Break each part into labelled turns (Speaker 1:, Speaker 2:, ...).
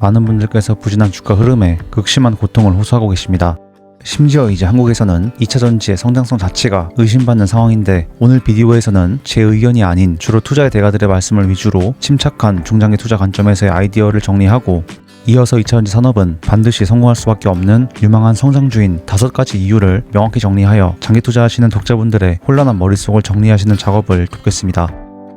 Speaker 1: 많은 분들께서 부진한 주가 흐름에 극심한 고통을 호소하고 계십니다. 심지어 이제 한국에서는 2차 전지의 성장성 자체가 의심받는 상황인데, 오늘 비디오에서는 제 의견이 아닌 주로 투자의 대가들의 말씀을 위주로 침착한 중장기 투자 관점에서의 아이디어를 정리하고, 이어서 2차 전지 산업은 반드시 성공할 수밖에 없는 유망한 성장주인 5가지 이유를 명확히 정리하여 장기 투자하시는 독자분들의 혼란한 머릿속을 정리하시는 작업을 돕겠습니다.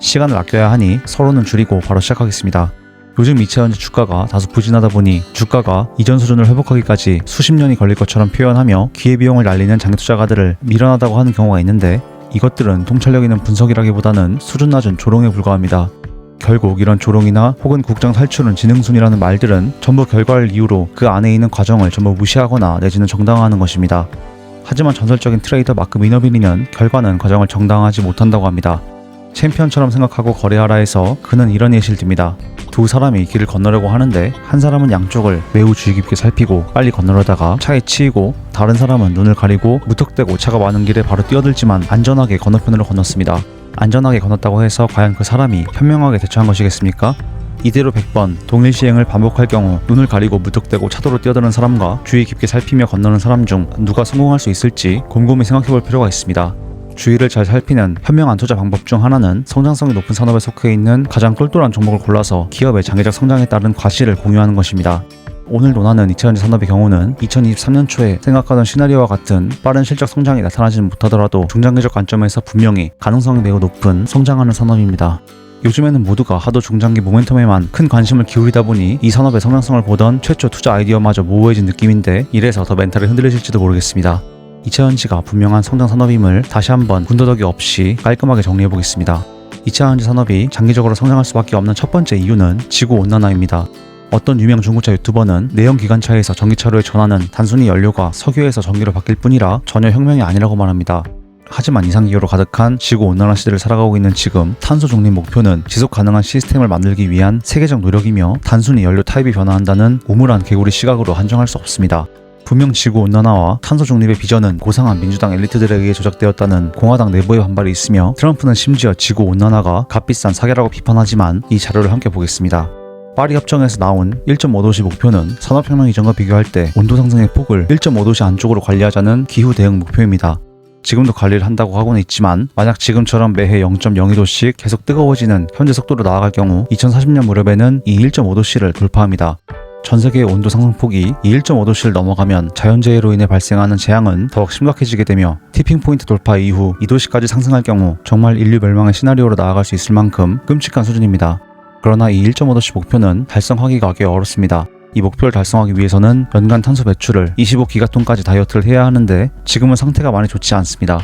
Speaker 1: 시간을 아껴야 하니 서론은 줄이고 바로 시작하겠습니다. 요즘 2차 전지 주가가 다소 부진하다 보니 주가가 이전 수준을 회복하기까지 수십 년이 걸릴 것처럼 표현하며 기회비용을 날리는 장기 투자가들을 미련하다고 하는 경우가 있는데, 이것들은 통찰력 있는 분석이라기보다는 수준 낮은 조롱에 불과합니다. 결국 이런 조롱이나 혹은 국정 탈출은 지능순이라는 말들은 전부 결과를 이유로 그 안에 있는 과정을 전부 무시하거나 내지는 정당화하는 것입니다. 하지만 전설적인 트레이더 마크 미너빌이는 결과는 과정을 정당화하지 못한다고 합니다. 챔피언처럼 생각하고 거래하라 해서 그는 이런 예시를 듭니다. 두 사람이 길을 건너려고 하는데, 한 사람은 양쪽을 매우 주의 깊게 살피고 빨리 건너려다가 차에 치이고, 다른 사람은 눈을 가리고 무턱대고 차가 많은 길에 바로 뛰어들지만 안전하게 건너편으로 건넜습니다. 안전하게 건넜다고 해서 과연 그 사람이 현명하게 대처한 것이겠습니까? 이대로 100번 동일 시행을 반복할 경우 눈을 가리고 무턱대고 차도로 뛰어드는 사람과 주의 깊게 살피며 건너는 사람 중 누가 성공할 수 있을지 곰곰이 생각해볼 필요가 있습니다. 주의를 잘 살피는 현명한 투자 방법 중 하나는 성장성이 높은 산업에 속해 있는 가장 똘똘한 종목을 골라서 기업의 장기적 성장에 따른 과실을 공유하는 것입니다. 오늘 논하는 2차 전지 산업의 경우는 2023년 초에 생각하던 시나리오와 같은 빠른 실적 성장이 나타나지는 못하더라도 중장기적 관점에서 분명히 가능성이 매우 높은 성장하는 산업입니다. 요즘에는 모두가 하도 중장기 모멘텀에만 큰 관심을 기울이다 보니 이 산업의 성장성을 보던 최초 투자 아이디어마저 모호해진 느낌인데, 이래서 더 멘탈이 흔들리실지도 모르겠습니다. 2차 전지가 분명한 성장 산업임을 다시 한번 군더더기 없이 깔끔하게 정리해보겠습니다. 2차 전지 산업이 장기적으로 성장할 수밖에 없는 첫 번째 이유는 지구온난화입니다. 어떤 유명 중고차 유튜버는 내연 기관차에서 전기차로의 전환은 단순히 연료가 석유에서 전기로 바뀔 뿐이라 전혀 혁명이 아니라고 말합니다. 하지만 이상기후로 가득한 지구온난화 시대를 살아가고 있는 지금, 탄소 중립 목표는 지속 가능한 시스템을 만들기 위한 세계적 노력이며, 단순히 연료 타입이 변화한다는 우물한 개구리 시각으로 한정할 수 없습니다. 분명 지구온난화와 탄소 중립의 비전은 고상한 민주당 엘리트들에 의해 조작되었다는 공화당 내부의 반발이 있으며, 트럼프는 심지어 지구온난화가 값비싼 사기라고 비판하지만 이 자료를 함께 보겠습니다. 파리 협정에서 나온 1.5도씨 목표는 산업혁명 이전과 비교할 때 온도 상승의 폭을 1.5도씨 안쪽으로 관리하자는 기후 대응 목표입니다. 지금도 관리를 한다고 하고는 있지만, 만약 지금처럼 매해 0.02도씩 계속 뜨거워지는 현재 속도로 나아갈 경우 2040년 무렵에는 이 1.5도씨를 돌파합니다. 전 세계의 온도 상승폭이 이 1.5도씨를 넘어가면 자연재해로 인해 발생하는 재앙은 더욱 심각해지게 되며, 티핑포인트 돌파 이후 2도씨까지 상승할 경우 정말 인류 멸망의 시나리오로 나아갈 수 있을 만큼 끔찍한 수준입니다. 그러나 이 1.5도씨 목표는 달성하기가 꽤 어렵습니다. 이 목표를 달성하기 위해서는 연간 탄소 배출을 25기가톤까지 다이어트를 해야 하는데, 지금은 상태가 많이 좋지 않습니다.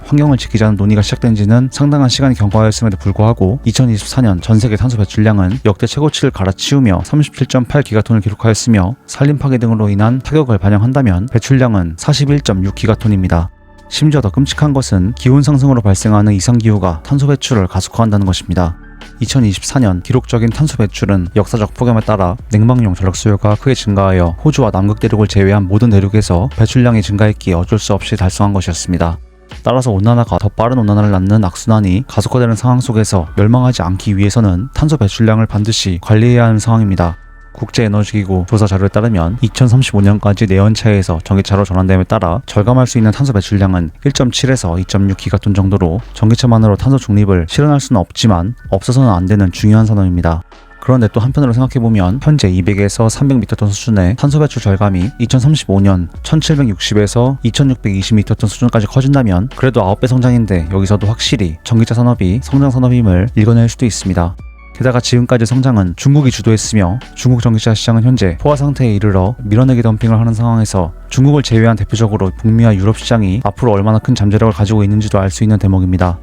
Speaker 1: 환경을 지키자는 논의가 시작된 지는 상당한 시간이 경과하였음에도 불구하고 2024년 전세계 탄소 배출량은 역대 최고치를 갈아치우며 37.8기가톤을 기록하였으며, 산림 파괴 등으로 인한 타격을 반영한다면 배출량은 41.6기가톤입니다. 심지어 더 끔찍한 것은 기온 상승으로 발생하는 이상기후가 탄소 배출을 가속화한다는 것입니다. 2024년 기록적인 탄소 배출은 역사적 폭염에 따라 냉방용 전력 수요가 크게 증가하여 호주와 남극 대륙을 제외한 모든 대륙에서 배출량이 증가했기에 어쩔 수 없이 달성한 것이었습니다. 따라서 온난화가 더 빠른 온난화를 낳는 악순환이 가속화되는 상황 속에서 멸망하지 않기 위해서는 탄소 배출량을 반드시 관리해야 하는 상황입니다. 국제에너지기구 조사 자료에 따르면 2035년까지 내연차에서 전기차로 전환됨에 따라 절감할 수 있는 탄소 배출량은 1.7에서 2.6기가톤 정도로, 전기차만으로 탄소 중립을 실현할 수는 없지만 없어서는 안 되는 중요한 산업입니다. 그런데 또 한편으로 생각해보면 현재 200에서 300m톤 수준의 탄소 배출 절감이 2035년 1760에서 2620m톤 수준까지 커진다면 그래도 9배 성장인데, 여기서도 확실히 전기차 산업이 성장 산업임을 읽어낼 수도 있습니다. 게다가 지금까지 성장은 중국이 주도했으며, 중국 전기차 시장은 현재 포화 상태에 이르러 밀어내기 덤핑을 하는 상황에서 중국을 제외한 대표적으로 북미와 유럽 시장이 앞으로 얼마나 큰 잠재력을 가지고 있는지도 알 수 있는 대목입니다.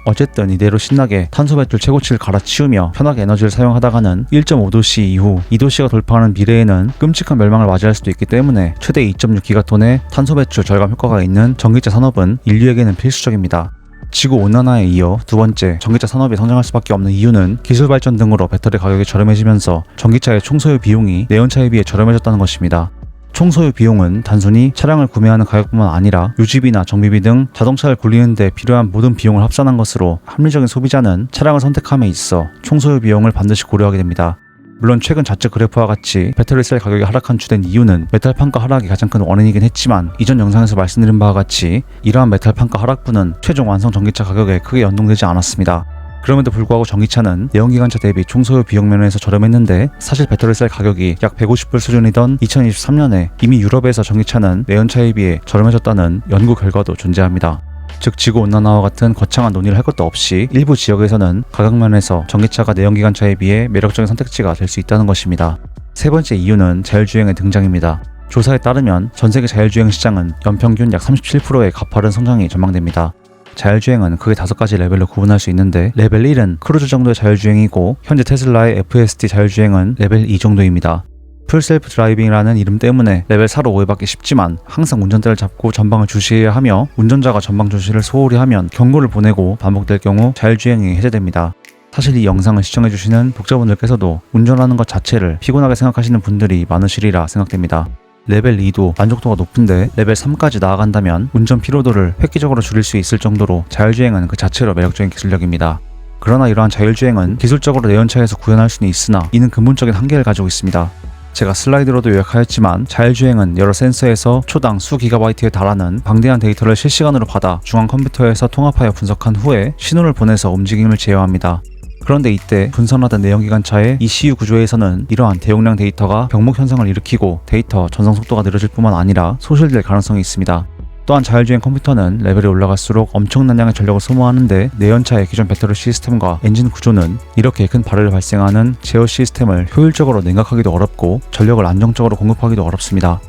Speaker 1: 어쨌든 이대로 신나게 탄소 배출 최고치를 갈아치우며 편하게 에너지를 사용하다가는 1.5도씨 이후 2도씨가 돌파하는 미래에는 끔찍한 멸망을 맞이할 수도 있기 때문에, 최대 2.6기가톤의 탄소 배출 절감 효과가 있는 전기차 산업은 인류에게는 필수적입니다. 지구온난화에 이어 두 번째, 전기차 산업이 성장할 수밖에 없는 이유는 기술 발전 등으로 배터리 가격이 저렴해지면서 전기차의 총소유 비용이 내연차에 비해 저렴해졌다는 것입니다. 총소유 비용은 단순히 차량을 구매하는 가격뿐만 아니라 유지비나 정비비 등 자동차를 굴리는 데 필요한 모든 비용을 합산한 것으로, 합리적인 소비자는 차량을 선택함에 있어 총소유 비용을 반드시 고려하게 됩니다. 물론 최근 좌측 그래프와 같이 배터리 셀 가격이 하락한 주된 이유는 메탈 판가 하락이 가장 큰 원인이긴 했지만 이전 영상에서 말씀드린 바와 같이 이러한 메탈 판가 하락분은 최종 완성 전기차 가격에 크게 연동되지 않았습니다. 그럼에도 불구하고 전기차는 내연기관차 대비 총소요 비용 면에서 저렴했는데 사실 배터리 셀 가격이 약 150불 수준이던 2023년에 이미 유럽에서 전기차는 내연차에 비해 저렴해졌다는 연구 결과도 존재합니다. 즉 지구온난화와 같은 거창한 논의를 할 것도 없이 일부 지역에서는 가격면에서 전기차가 내연기관차에 비해 매력적인 선택지가 될 수 있다는 것입니다. 세 번째 이유는 자율주행의 등장입니다. 조사에 따르면 전세계 자율주행 시장은 연평균 약 37%의 가파른 성장이 전망됩니다. 자율주행은 크게 5가지 레벨로 구분할 수 있는데 레벨 1은 크루즈 정도의 자율주행이고 현재 테슬라의 FSD 자율주행은 레벨 2 정도입니다. 풀셀프 드라이빙이라는 이름 때문에 레벨 4로 오해받기 쉽지만 항상 운전대를 잡고 전방을 주시해야 하며 운전자가 전방 주시를 소홀히 하면 경고를 보내고 반복될 경우 자율주행이 해제됩니다. 사실 이 영상을 시청해주시는 독자분들께서도 운전하는 것 자체를 피곤하게 생각하시는 분들이 많으시리라 생각됩니다. 레벨 2도 만족도가 높은데 레벨 3까지 나아간다면 운전 피로도를 획기적으로 줄일 수 있을 정도로 자율주행은 그 자체로 매력적인 기술력입니다. 그러나 이러한 자율주행은 기술적으로 내연차에서 구현할 수는 있으나 이는 근본적인 한계를 가지고 있습니다. 제가 슬라이드로도 요약하였지만 자율주행은 여러 센서에서 초당 수 기가바이트에 달하는 방대한 데이터를 실시간으로 받아 중앙 컴퓨터에서 통합하여 분석한 후에 신호를 보내서 움직임을 제어합니다. 그런데 이때 분산화된 내연기관차의 ECU 구조에서는 이러한 대용량 데이터가 병목 현상을 일으키고 데이터 전송 속도가 느려질 뿐만 아니라 소실될 가능성이 있습니다. 또한 자율주행 컴퓨터는 레벨이 올라갈수록 엄청난 양의 전력을 소모하는데 내연차의 기존 배터리 시스템과 엔진 구조는 이렇게 큰 발열이 발생하는 제어 시스템을 효율적으로 냉각하기도 어렵고 전력을 안정적으로 공급하기도 어렵습니다.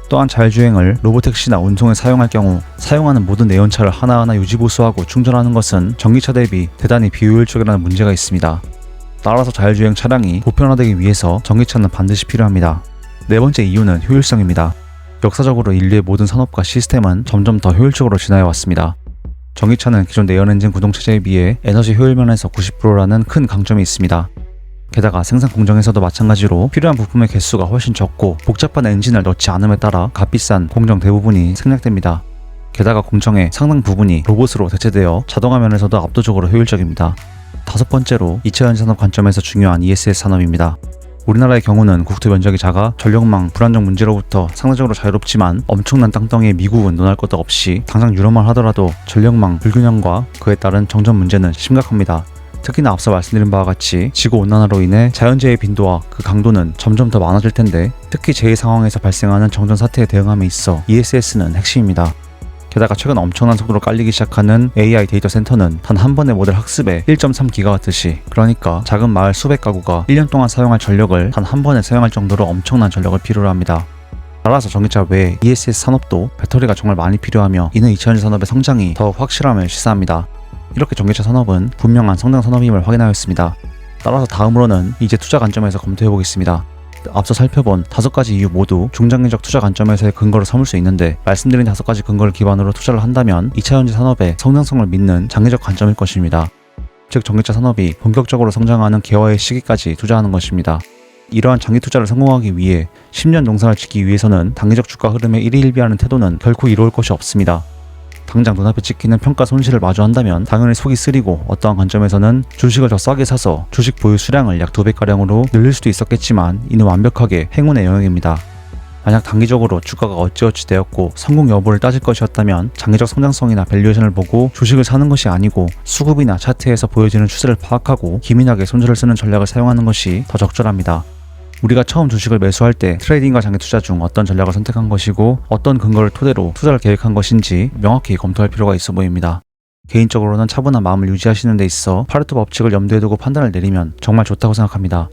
Speaker 1: 또한 자율주행을 로보택시나 운송에 사용할 경우 사용하는 모든 내연차를 하나하나 유지보수하고 충전하는 것은 전기차 대비 대단히 비효율적이라는 문제가 있습니다. 따라서 자율주행 차량이 보편화되기 위해서 전기차는 반드시 필요합니다. 네 번째 이유는 효율성입니다. 역사적으로 인류의 모든 산업과 시스템은 점점 더 효율적으로 진화해왔습니다. 전기차는 기존 내연엔진 구동체제에 비해 에너지 효율 면에서 90%라는 큰 강점이 있습니다. 게다가 생산 공정에서도 마찬가지로 필요한 부품의 개수가 훨씬 적고 복잡한 엔진을 넣지 않음에 따라 값비싼 공정 대부분이 생략됩니다. 게다가 공정의 상당 부분이 로봇으로 대체되어 자동화 면에서도 압도적으로 효율적입니다. 다섯 번째로 2차 전지산업 관점에서 중요한 ESS 산업입니다. 우리나라의 경우는 국토 면적이 작아 전력망 불안정 문제로부터 상대적으로 자유롭지만 엄청난 땅덩이의 미국은 논할 것도 없이 당장 유럽만 하더라도 전력망 불균형과 그에 따른 정전 문제는 심각합니다. 특히나 앞서 말씀드린 바와 같이 지구온난화로 인해 자연재해의 빈도와 그 강도는 점점 더 많아질 텐데 특히 재해 상황에서 발생하는 정전 사태에 대응함에 있어 ESS는 핵심입니다. 게다가 최근 엄청난 속도로 깔리기 시작하는 AI 데이터 센터는 단 한 번의 모델 학습에 1.3GW시 그러니까 작은 마을 수백 가구가 1년 동안 사용할 전력을 단 한 번에 사용할 정도로 엄청난 전력을 필요로 합니다. 따라서 전기차 외 ESS 산업도 배터리가 정말 많이 필요하며 이는 2차전지 산업의 성장이 더욱 확실함을 시사합니다. 이렇게 전기차 산업은 분명한 성장 산업임을 확인하였습니다. 따라서 다음으로는 이제 투자 관점에서 검토해보겠습니다. 앞서 살펴본 5가지 이유 모두 중장기적 투자 관점에서의 근거를 삼을 수 있는데 말씀드린 5가지 근거를 기반으로 투자를 한다면 2차전지 산업의 성장성을 믿는 장기적 관점일 것입니다. 즉 전기차 산업이 본격적으로 성장하는 개화의 시기까지 투자하는 것입니다. 이러한 장기 투자를 성공하기 위해 10년 농사를 짓기 위해서는 단기적 주가 흐름에 일희일비하는 태도는 결코 이루어질 것이 없습니다. 당장 눈앞에 찍히는 평가 손실을 마주한다면 당연히 속이 쓰리고 어떠한 관점에서는 주식을 더 싸게 사서 주식 보유 수량을 약 2배가량으로 늘릴 수도 있었겠지만 이는 완벽하게 행운의 영역입니다. 만약 단기적으로 주가가 어찌어찌 되었고 성공 여부를 따질 것이었다면 장기적 성장성이나 밸류에이션을 보고 주식을 사는 것이 아니고 수급이나 차트에서 보여지는 추세를 파악하고 기민하게 손절을 쓰는 전략을 사용하는 것이 더 적절합니다. 우리가 처음 주식을 매수할 때 트레이딩과 장기 투자 중 어떤 전략을 선택한 것이고 어떤 근거를 토대로 투자를 계획한 것인지 명확히 검토할 필요가 있어 보입니다. 개인적으로는 차분한 마음을 유지하시는 데 있어 파레토 법칙을 염두에 두고 판단을 내리면 정말 좋다고 생각합니다.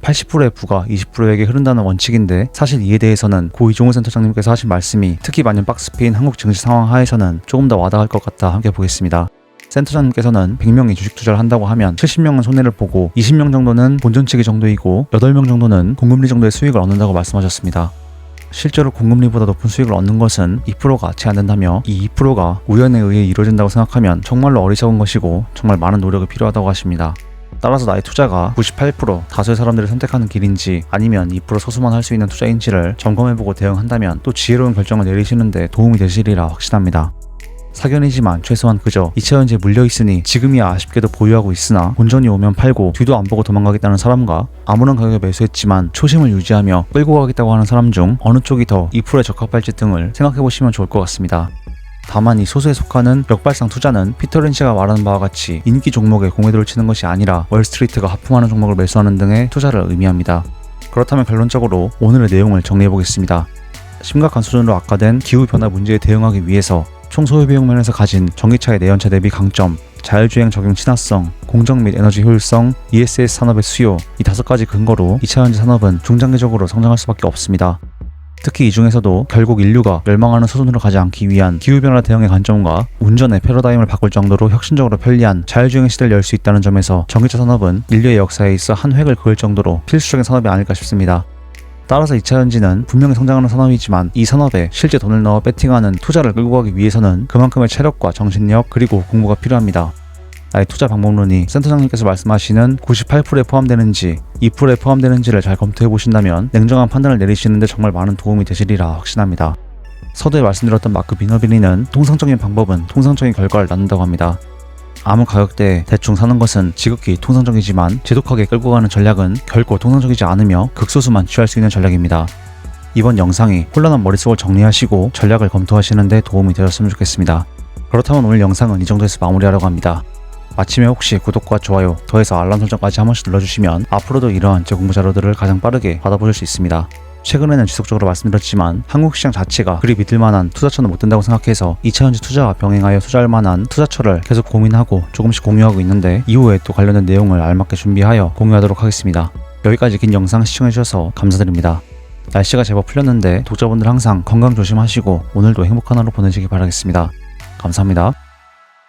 Speaker 1: 80%의 부가 20%에게 흐른다는 원칙인데 사실 이에 대해서는 고 이종호 센터장님께서 하신 말씀이 특히 만년 박스피인 한국 증시 상황 하에서는 조금 더 와닿을 것 같다 함께 보겠습니다. 센터장님께서는 100명이 주식 투자를 한다고 하면 70명은 손해를 보고 20명 정도는 본전치기 정도이고 8명 정도는 공금리 정도의 수익을 얻는다고 말씀하셨습니다. 실제로 공금리보다 높은 수익을 얻는 것은 2%가 채 안 된다며 이 2%가 우연에 의해 이루어진다고 생각하면 정말로 어리석은 것이고 정말 많은 노력이 필요하다고 하십니다. 따라서 나의 투자가 98% 다수의 사람들이 선택하는 길인지 아니면 2% 소수만 할 수 있는 투자인지를 점검해보고 대응한다면 또 지혜로운 결정을 내리시는데 도움이 되시리라 확신합니다. 사견이지만 최소한 그저 2차전지에 물려있으니 지금이야 아쉽게도 보유하고 있으나 본전이 오면 팔고 뒤도 안 보고 도망가겠다는 사람과 아무런 가격에 매수했지만 초심을 유지하며 끌고 가겠다고 하는 사람 중 어느 쪽이 더 2%에 적합할지 등을 생각해보시면 좋을 것 같습니다. 다만 이 소수에 속하는 역발상 투자는 피터 린치가 말하는 바와 같이 인기 종목에 공회도를 치는 것이 아니라 월스트리트가 하품하는 종목을 매수하는 등의 투자를 의미합니다. 그렇다면 결론적으로 오늘의 내용을 정리해보겠습니다. 심각한 수준으로 악화된 기후변화 문제에 대응하기 위해서 총 소요 비용 면에서 가진 전기차의 내연차 대비 강점, 자율주행 적용 친화성, 공정 및 에너지 효율성, ESS 산업의 수요, 이 5가지 근거로 2차전지 산업은 중장기적으로 성장할 수밖에 없습니다. 특히 이 중에서도 결국 인류가 멸망하는 수준으로 가지 않기 위한 기후변화 대응의 관점과 운전의 패러다임을 바꿀 정도로 혁신적으로 편리한 자율주행 시대를 열 수 있다는 점에서 전기차 산업은 인류의 역사에 있어 한 획을 그을 정도로 필수적인 산업이 아닐까 싶습니다. 따라서 2차전지는 분명히 성장하는 산업이지만 이 산업에 실제 돈을 넣어 배팅하는 투자를 끌고 가기 위해서는 그만큼의 체력과 정신력 그리고 공부가 필요합니다. 나의 투자 방법론이 센터장님께서 말씀하시는 98%에 포함되는지 2%에 포함되는지를 잘 검토해 보신다면 냉정한 판단을 내리시는데 정말 많은 도움이 되시리라 확신합니다. 서두에 말씀드렸던 마크 비너비니는 통상적인 방법은 통상적인 결과를 낳는다고 합니다. 아무 가격대에 대충 사는 것은 지극히 통상적이지만 지독하게 끌고 가는 전략은 결코 통상적이지 않으며 극소수만 취할 수 있는 전략입니다. 이번 영상이 혼란한 머릿속을 정리하시고 전략을 검토하시는 데 도움이 되었으면 좋겠습니다. 그렇다면 오늘 영상은 이 정도에서 마무리하려고 합니다. 마침에 혹시 구독과 좋아요, 더해서 알람 설정까지 한 번씩 눌러주시면 앞으로도 이러한 제 공부 자료들을 가장 빠르게 받아보실 수 있습니다. 최근에는 지속적으로 말씀드렸지만 한국 시장 자체가 그리 믿을만한 투자처는 못 된다고 생각해서 2차전지 투자와 병행하여 투자할 만한 투자처를 계속 고민하고 조금씩 공유하고 있는데 이후에 또 관련된 내용을 알맞게 준비하여 공유하도록 하겠습니다. 여기까지 긴 영상 시청해주셔서 감사드립니다. 날씨가 제법 풀렸는데 독자분들 항상 건강 조심하시고 오늘도 행복한 하루 보내시기 바라겠습니다. 감사합니다.